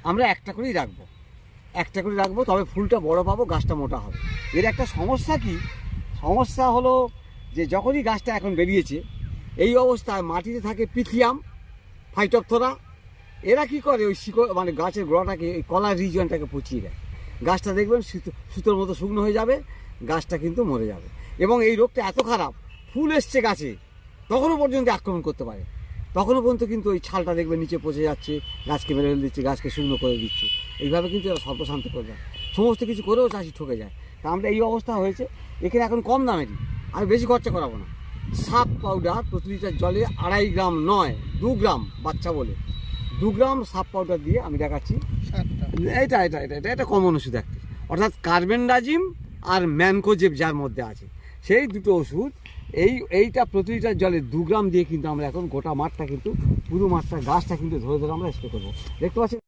আমরা একটা করেই রাখবো, তবে ফুলটা বড় পাবো, গাছটা মোটা হবে। এর একটা সমস্যা কি, সমস্যা হলো যে যখনই গাছটা এখন বেরিয়েছে এই অবস্থায় মাটিতে থাকে পিথিয়াম, ফাইটোপথোরা। এরা কি করে ওই শিকড় মানে গাছের গোড়াটাকে, এই কলার রিজিয়নটাকে পচিয়ে দেয়। গাছটা দেখবেন সুতোর মতো শুকনো হয়ে যাবে, গাছটা কিন্তু মরে যাবে। এবং এই রোগটা এত খারাপ, ফুল এসছে গাছে তখনও পর্যন্ত আক্রমণ করতে পারে, তখনও পর্যন্ত কিন্তু ওই ছালটা দেখবেন নিচে পচে যাচ্ছে, গাছকে মেরে ফেলে দিচ্ছে, গাছকে শুকনো করে দিচ্ছে। এইভাবে কিন্তু এরা সর্বশান্ত করে দেয়, সমস্ত কিছু করেও চাষি ঠকে যায়। তা আমরা এই অবস্থা হয়েছে, এখানে এখন কম দামেরই, আমি বেশি খরচা করাবো না। সাপ পাউডার প্রতি লিটার জলে 2.5 গ্রাম নয়, 2 গ্রাম, বাচ্চা বলে 2 গ্রাম সাপ পাউডার দিয়ে আমি দেখাচ্ছি। এটা কমন ওষুধ একটি, অর্থাৎ কার্বেন্ডাজিম আর ম্যানকোজেব যার মধ্যে আছে, সেই দুটো ওষুধ। এইটা প্রতি লিটার জলে 2 গ্রাম দিয়ে কিন্তু আমরা এখন গোটা মাঠটা কিন্তু, পুরো মাঠটা, গাছটা কিন্তু ধরে ধরে আমরা স্প্রে করবো। দেখতে পাচ্ছি।